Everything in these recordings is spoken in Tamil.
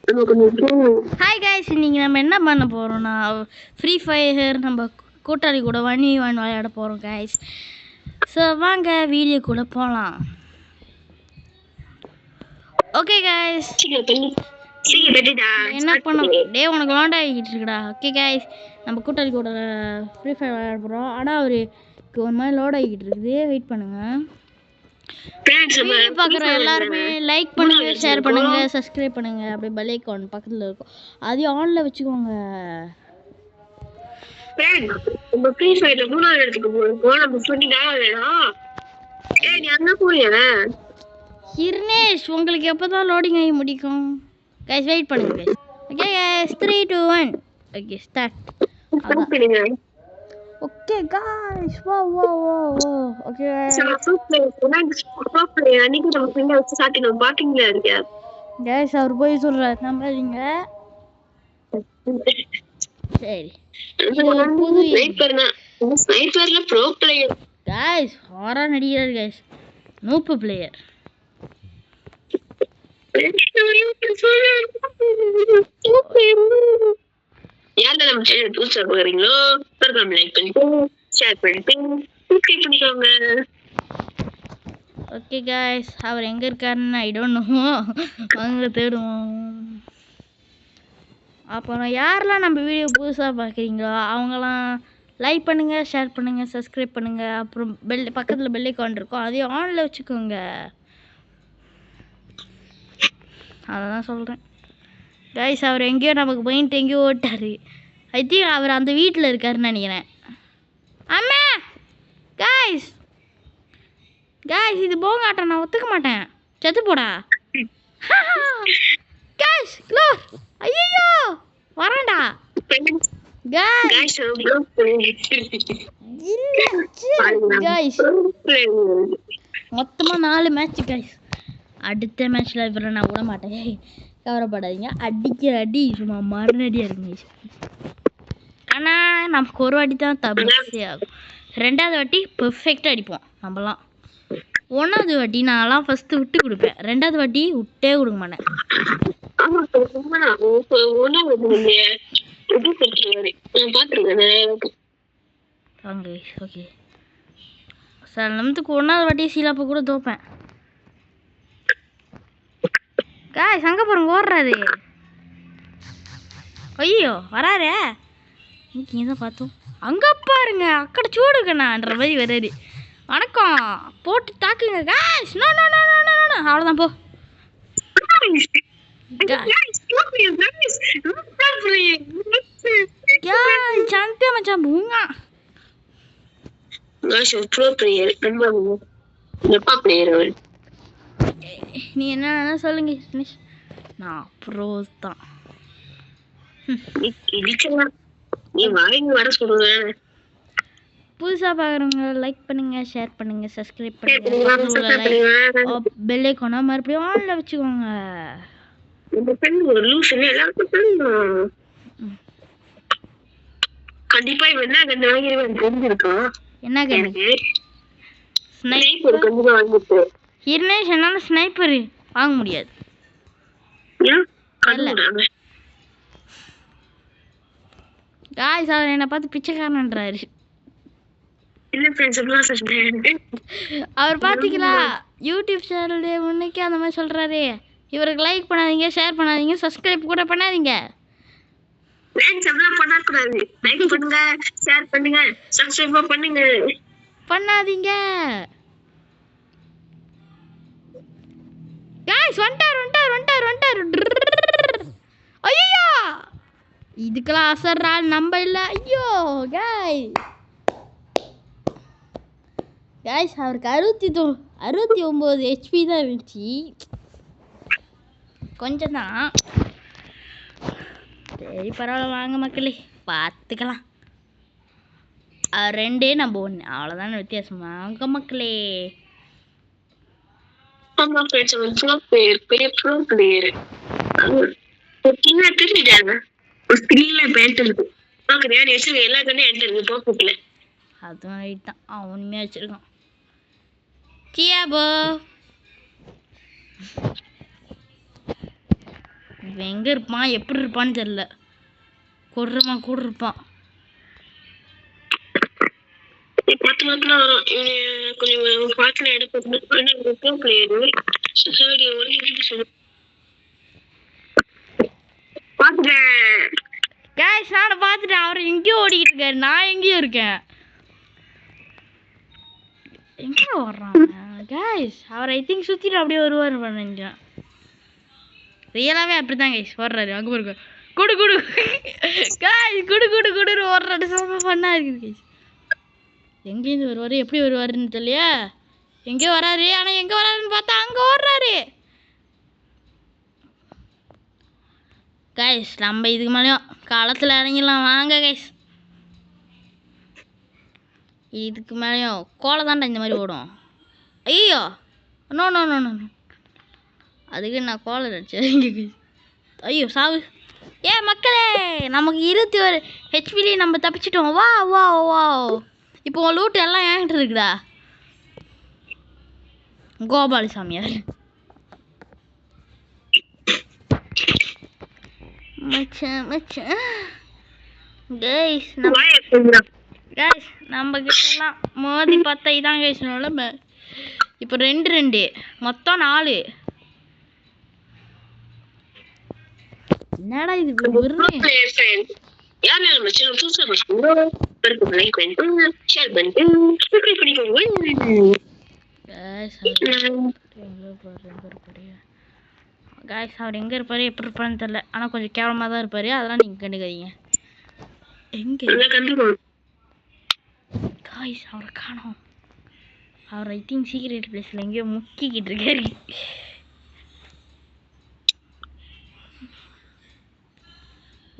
ஹாய் கைஸ், இன்னைக்கு நம்ம என்ன பண்ண போறோம்னா ஃப்ரீ ஃபயர் நம்ம கூட்டாளி கூட 1v1 விளையாட போறோம் கைஸ். ஸோ வாங்க வீடியோ கூட போகலாம். ஓகே கைஸ், என்ன பண்ண டே உனக்கு லாண்ட் ஆகிட்டு இருக்குடா. ஓகே கைஸ், நம்ம கூட்டாளி கூட ஃப்ரீ ஃபயர் விளையாட போகிறோம். ஆனால் அவருக்கு ஒரு மாதிரி லோட் ஆகிட்டு இருக்குது, வெயிட் பண்ணுங்க. பார்க்குற எல்லாருமே லைக் பண்ணுங்க, ஷேர் பண்ணுங்க, சப்ஸ்கிரைப் பண்ணுங்க. அப்படியே பெல் ஐகான் பக்கத்தில் இருக்கும், அதையும் ஆன்ல வச்சுக்கோங்க. நம்ம ஃப்ரீ ஃபயர்ல 3வது இடத்துக்கு போறோம். நம்ம சொல்லி வேணாம். ஏய் நீ அங்க போறியா? ஹிர்னேஷ், உங்களுக்கு எப்பதான் லோடிங் ஆகி முடிக்கும்? கைஸ் வெயிட் பண்ணுங்க. Okay guys, 3 2 1 okay start. Okay guys, வா ஓகே அன்னைக்கு நம்ம ஃப்ரெண்ட் வச்சு சாட்டினோம், பாத்தீங்களா? இருக்கியா गाइस? அவர் போய் சொல்றாரு, நம்பாதீங்க. சரி, இது ஒரு புது ஸ்னைப்பர்ல ப்ரோ பிளேயர் गाइस, ஹாரா நடிகர் गाइस, நூப் பிளேயர். யாரா நம்ம சேனல் புதுசா பாக்குறீங்களோ மறக்காம லைக் பண்ணிட்டு ஷேர் பண்ணிட்டு சப்ஸ்கிரைப் பண்ணிக்கோங்க. ஓகே गाइस, அவர் எங்க இருக்காருன்னு ஐ டோன்ட் நோ. வாங்க தேடுவோம். அப்புறம் யாரெல்லாம் நம்ம வீடியோ புதுசாக பார்க்குறீங்களோ அவங்களாம் லைக் பண்ணுங்கள், ஷேர் பண்ணுங்கள், சப்ஸ்கிரைப் பண்ணுங்கள். அப்புறம் பக்கத்தில் பெல் ஐகான் இருக்கும், அதையும் ஆனில் வச்சுக்கோங்க. அதை தான் சொல்கிறேன் கைஸ். அவர் எங்கேயோ நமக்கு போயின்ட்டு எங்கேயோ ஓட்டார். ஐ திங்க் அவர் அந்த வீட்டில் இருக்காருன்னு நினைக்கிறேன். அம்மா கைஸ் கைஸ், இது போங்காட்டம், நான் ஒத்துக்க மாட்டேன். செத்து போடா கைஸ். க்ளோர், ஐயோ வரேன்டா கைஸ். மொத்தமாக 4 மேட்ச் கைஸ். அடுத்த மேட்ச்சில் இவரை நான் விட மாட்டேன், கவலைப்படாதீங்க. அடிக்கிற அடி சும்மா மரணடியாக இருக்குங்க. ஆனால் நமக்கு ஒரு வாட்டி தான் தபிசே ஆகும், 2வது வாட்டி பெர்ஃபெக்டாக அடிப்போம் நம்மலாம். 1வது வாட்டி நான்லாம் ஃபஸ்ட்டு விட்டு கொடுப்பேன், 2வது வாட்டி விட்டே கொடுக்க மாட்டேன். ஓகே சில நிமிஷத்துக்கு 1வது வாட்டி சீலாப்ப கூட தோப்பேன். காய் அங்கே போகிறோங்க, ஓடுறாரு. ஐயோ வராரு, இங்கே தான் பார்த்தோம். அங்கே பாருங்க, அக்கடை சூடுக்கண்ணான்ற மாதிரி வராரு. வணக்கம், போட்டு தாக்குங்க guys. No no no no no, அவ்வளோதான் போ. சாம்பியா மச்சான் பூங்க. நீ என்ன சொல்லுங்க, நான் ப்ரோ தான். புதுசாக பார்க்குறவங்க லைக் பண்ணுங்க, ஷேர் பண்ணுங்க, சப்ஸ்கிரைப் பண்ணுங்க, பெல் ஐகானை மறுபடியும் ஆன்ல வச்சுக்கோங்க. கண்டிப்பா என்ன ஹிர்னேஷ், என்னால ஸ்னைப்பர் வாங்க முடியாது. காய்ஸ், அவர் என்னை பார்த்து பிச்சைக்காரன்றாரு. அவர் பார்த்தீங்களா, யூடியூப் சேனல் முன்னைக்கு அந்த மாதிரி சொல்கிறாரு. இவருக்கு லைக் பண்ணாதீங்க, ஷேர் பண்ணாதீங்க, சப்ஸ்கிரைப் கூட பண்ணாதீங்க. பண்ணாதீங்க गाइस. வந்துட்டார். ஐயோ இதுக்கெல்லாம் அசர்றா நம்ம இல்ல. ஐயோ गाइस, அவருக்கு 69 HP தான் இருந்துச்சு, கொஞ்சம் தான். சரி பரவாயில்ல, வாங்க மக்களே பார்த்துக்கலாம். 2 நம்ம 1, அவ்வளோதான வித்தியாசம். வாங்க மக்களே. அதுவும் ரைட் தான், அவனுமே வச்சிருக்கான். கியாபோ இவன் எங்கே இருப்பான் எப்படி இருப்பான்னு தெரில. கொடுறமா கூட இருப்பான். பார்த்து மாத்திரம் வரும். கொஞ்சம் பார்த்துல எடுப்பது பார்த்துட்டேன். கைஸ் நான் பார்த்துட்டேன். அவர் எங்கேயோ ஓடிக்கிட்டு இருக்காரு. நான் எங்கேயோ இருக்கேன். எங்கே ஓடுறான் கைஸ்? அவர் ஐ திங்க் சுற்றிட்டு அப்படியே வருவார் நினைக்கிறேன். ரியலாகவே அப்படி தான் கைஸ் ஓடுறாரு. அங்கே பாருங்க. குடு குடு கைஸ் குடுன்னு ஓடுறாரு. செம்ம ஃபன்னாக இருக்குது கைஸ். எங்கேருந்து வருவார் எப்படி வருவாருன்னு தெரியலையா. எங்கேயோ வராரு. ஆனால் எங்கே வராருன்னு பார்த்தா அங்கே ஓடுறாரு. கைஸ் நம்ம இதுக்கு மேலேயும் காலத்தில் இறங்கிடலாம் வாங்க கைஸ். இதுக்கு மேலேயும் கோலை தாண்டா இந்த மாதிரி ஓடும். ஐயோ நோ நோ நோ நோ அதுக்கு நான் கோலை நினச்சேன். ஐயோ சாவு. மக்களே நமக்கு 21 ஹெச்பிலி நம்ம தப்பிச்சிட்டோம். வா வா வா. இப்போ உன் லூட்டு எல்லாம் ஏன்ட்டு இருக்குடா கோபாலி சாமியார். மச்சான் கைஸ் நம்ம கிட்டலாம் மோதி பார்த்தா இதான் கைஸ் நிலமை. இப்போ 2 மொத்தம் 4. என்னடா இது கைஸ் அவர் எங்கே இருப்பார் எப்படி இருப்பாருன்னு தெரியல. ஆனால் கொஞ்சம் கேவலமாக தான் இருப்பார். அதெல்லாம் நீங்கள் கண்டுக்காதீங்க. எங்கே கைஸ் அவரை காணோம். அவர் ஐ திங்க் சீக்ரெட் பிளேஸில் எங்கேயோ முக்கிக்கிட்டு இருக்காரு.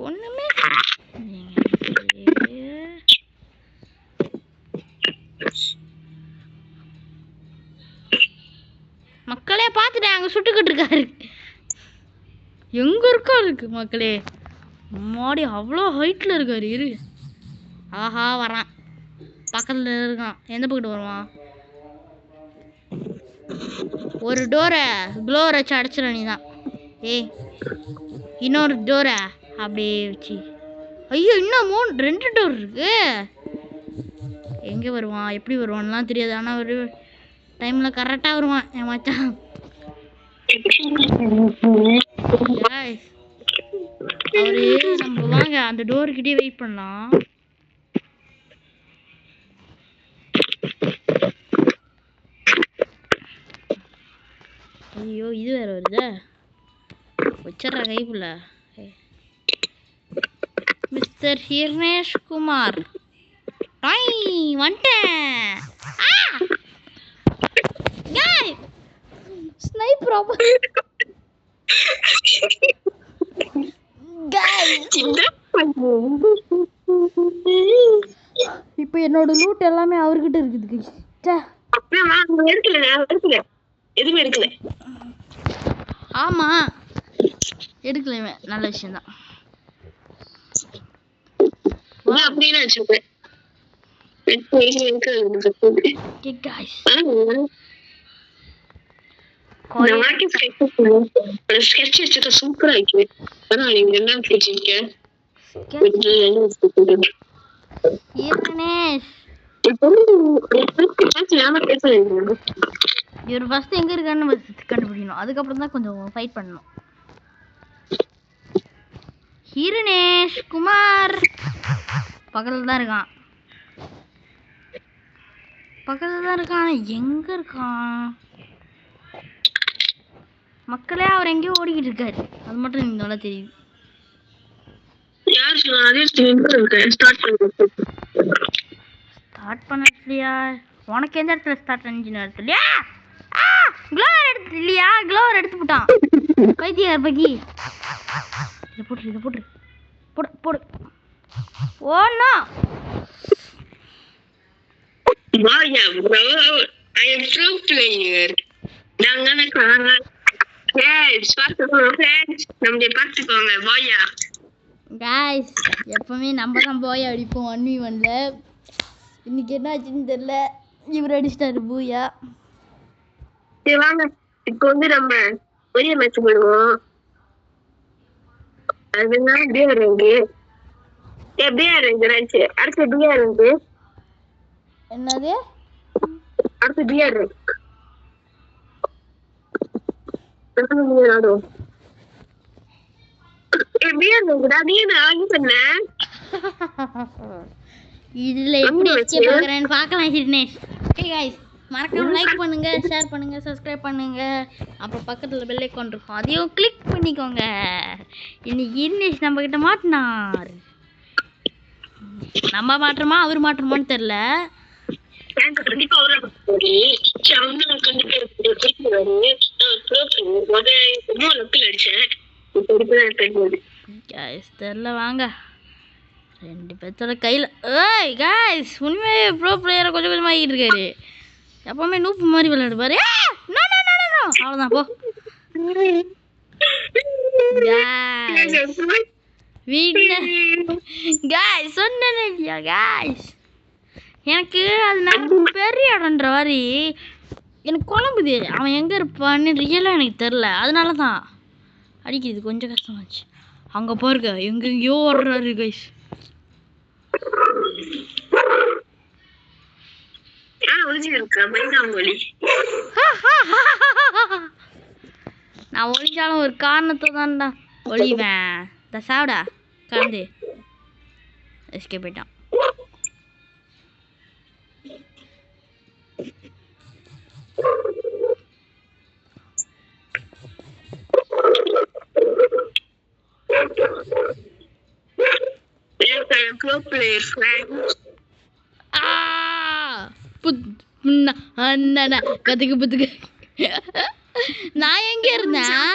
ஒன்றுமே மக்களே பார்த்துட்டேன். அங்கே சுட்டுக்கிட்டு இருக்காரு. எங்கே இருக்கா இருக்கு மக்களே. மாடி அவ்வளோ ஹைட்டில் இருக்காரு. இரு ஆஹா வரான். பக்கத்தில் இருக்கான். எந்த பக்கத்து வருவான்? ஒரு டோரை க்ளோரை வச்சு அடைச்சிட நீ தான். இன்னொரு டோரை அப்படியே வச்சு. ஐயோ இன்னும் 2 டோர் இருக்கு. எங்கே வருவான் எப்படி வருவான்லாம் தெரியாது. ஆனால் ஒரு டைமில் கரெக்டாக வருவான் என் மச்சான். அவரு நம்ம வாங்க அந்த டோர்கிட்டே வெயிட் பண்ணலாம். ஐயோ இது வேற வருதா. வச்சிட்ற கைக்குள்ள. மிஸ்டர் ஹிர்னேஷ் குமார் வந்துட்டேன். ஸ்னைப்பர் இப்போ என்னோட லூட் எல்லாமே அவர்கிட்ட இருக்குது. எதுவுமே எடுக்கல. ஆமா எடுக்கல. நல்ல விஷயம் தான். அப்படின்னு வச்சிருக்கேன். சூப்பரா இருக்கு. இவர் ஃபர்ஸ்ட் எங்க இருக்கான்னு கண்டுபிடிக்கணும். அதுக்கப்புறம் தான் கொஞ்சம் ஃபைட் பண்ணணும். ஹிர்னேஷ் குமார் பக்கத்துல தான் இருக்கான். எங்க இருக்கான் மக்களே? அவர் எங்கேயோ ஓடிக்கிட்டு இருக்காரு. அது மட்டும் எனக்கு நல்லா தெரியுது. ஸ்டார்ட் பண்ணலையா? உனக்கு எந்த இடத்துல ஸ்டார்ட் பண்ணிச்சுன்னு இல்லையா? க்ளோவர் எடுத்து இல்லையா? க்ளோவர் எடுத்து போட்டான் பைத்தியார் பக்கி. இதை போட்டு போடு. ஓண்ணா guys எப்பவுமே நம்ம தான் போய் அடிப்போம் 1v1ல. இன்னைக்கு என்ன ஆச்சுன்னு தெரியல. இவர் அடிச்சிட்டாரு பூயா. வாங்க இப்போ வந்து நம்ம பெரிய மேட்ச் போடுவோம். அதுதான் பிஆர் இருக்கு. பிஆர் இருக்கு. அடுத்து பிஆர் இருக்கு. என்னது? அடுத்து பிஆர் இருக்கு. இதுல எப்படி எஸ்கேப் ஆகுறேன்னு பார்க்கலாம் ஹிர்னேஷ். ஓகே गाइस, மறக்காம லைக் பண்ணுங்க, ஷேர் பண்ணுங்க, சப்ஸ்கிரைப் பண்ணுங்க. அப்ப பக்கத்துல பெல் ஐகான் இருக்கும், அதையும் கிளிக் பண்ணிக்கோங்க. இன்னைக்கு ஹிர்னேஷ் நம்ம கிட்ட மாட்டினார். நம்ம மாற்றமா அவர் மாற்றமான்னு தெரியல. தெரியல வாங்க ரெண்டு பேர்த்தோட கையில். ஏய் गाइस, உண்மையே ப்ரோ பிளேயரை கொஞ்சம் கொஞ்சமாக ஆகிட்டு இருக்காரு. எப்பவுமே நூப்பு மாதிரி விளையாடுப்பாரு. அவ்வளோதான் போ. गाइस சொன்னேன் இல்லையா गाइस, எனக்கு அது நல்ல பெரிய இடம்ன்ற மாதிரி எனக்கு குழம்புது. அவன் எங்கே இருப்பான்னு ரியலாக எனக்கு தெரில, அதனால தான் அடிக்கிறது கொஞ்சம் கஷ்டமாச்சு. அங்கே பாருங்க எங்கெங்கேயோ ஓடுறாரு गाइस. நான் ஒளிஞ்சாலும் ஒரு காரணத்தை தான்டா ஒளிவேன். இந்த சாவிடா கலந்து எஸ்கே போயிட்டான். நான் எங்க இருந்தேன்,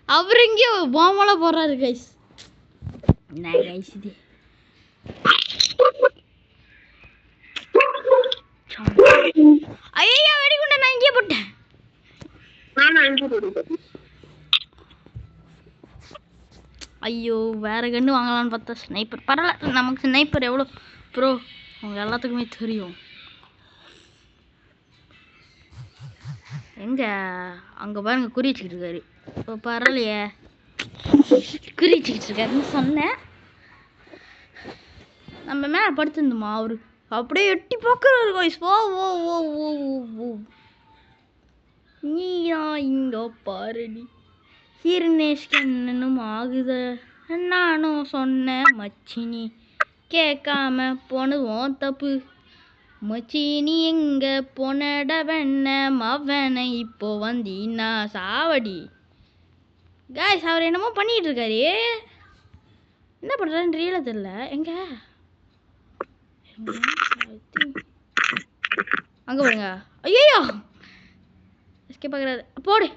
அவர் எங்கேயோ போமல போறாரு गाइस. என்ன गाइस இது? ஐயோ வெடிகுண்ட நான் இங்கே போட்டேன். ஐயோ வேற கன்று வாங்கலாம்னு பார்த்தா ஸ்னைப்பர். பரவாயில்ல, நமக்கு ஸ்னைப்பர் எவ்வளோ ப்ரோ அவங்க எல்லாத்துக்குமே தெரியும். எங்க அங்கே பாருங்க குறி வச்சுக்கிட்டு இருக்காரு. இப்போ பரவாயில்லையே, குறி வச்சுக்கிட்டு இருக்காருன்னு சொன்னேன். நம்ம மேலே படுத்துருந்தோமா அவரு அப்படியே எட்டி பார்க்குறாரு गाइस. ஓ ஓ ஓ ஓ ஓ நீயா இங்க பாருடி. ஹிர்னேஷ்க்கு என்னென்னும் ஆகுத, நானும் சொன்னேன் மச்சினி கேட்காம போனதும் தப்பு. மச்சினி எங்க போனட வெண்ண மவனை இப்போ வந்தீன்னா சாவடி. गाइस அவர் என்னமோ பண்ணிட்டு இருக்காரு, என்ன பண்ணுறாருன்னு ரியலாக தெரியல. எங்க அங்கே பாருங்க. ஐயோ எஸ்கேப் ஆகுறாரு. போடு.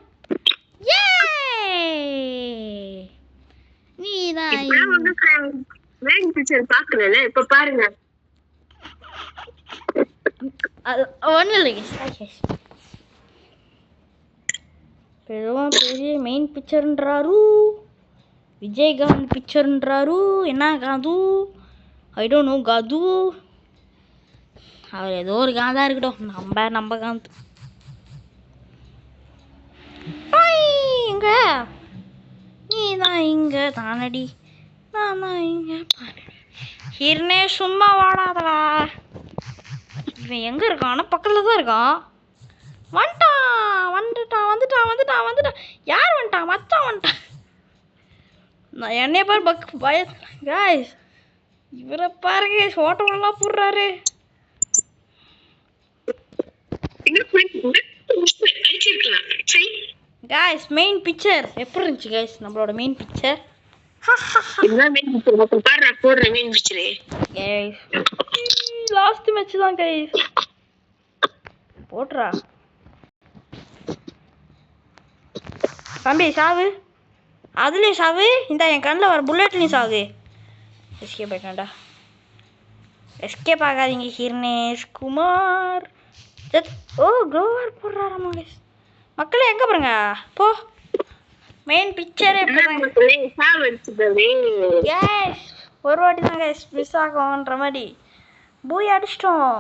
நீதான் இப்ப பாருங்க. ஒன்றும் இல்லை பெரிய மெயின் பிக்சர்ன்றாரு, விஜயகாந்த் பிக்சர்ன்றாரு. என்ன காது ஐ டோன்ட் நோ காது. அவர் ஏதோ ஒரு காந்தா இருக்கட்டும், நம்ம காந்த். இங்க நீதான் இங்க தானடி, நான் தான் இங்க. ஹிர்னேஷ் சும்மா வாடாதடா. இவன் எங்க இருக்கான்? பக்கத்துல தான் இருக்கான். வந்துட்டான். யார் வந்துட்டான்? மச்சான் வந்துட்டான். நான் என்னைய பாரு गाइस, இவரை பாருங்க ஓட்டமெல்லாம் போடுறாரு. गाइस மெயின் பிக்சர் எப்படி இருந்துச்சு गाइस? நம்மளோட மெயின் பிக்சர் லாஸ்ட் மேட்ச் தான் गाइस. போட்றா தம்பி சாவு, அதுலேயும் சாவு. இந்த என் கண்ணில் வர புல்லட்லேயும் சாவு. எஸ்கேப் ஆகிட்டான்டா. எஸ்கேப் ஆகாதீங்க ஹிர்னேஷ் குமார். ஓ க்ளோவர் போடுறாராமா गाइस. மக்களே எங்கே பாருங்க போ. மெயின் பிக்சரே ஒரு வாட்டி தான் गाइस மிஸ் ஆகும்ன்ற மாதிரி பூய் அடிச்சிட்டோம்.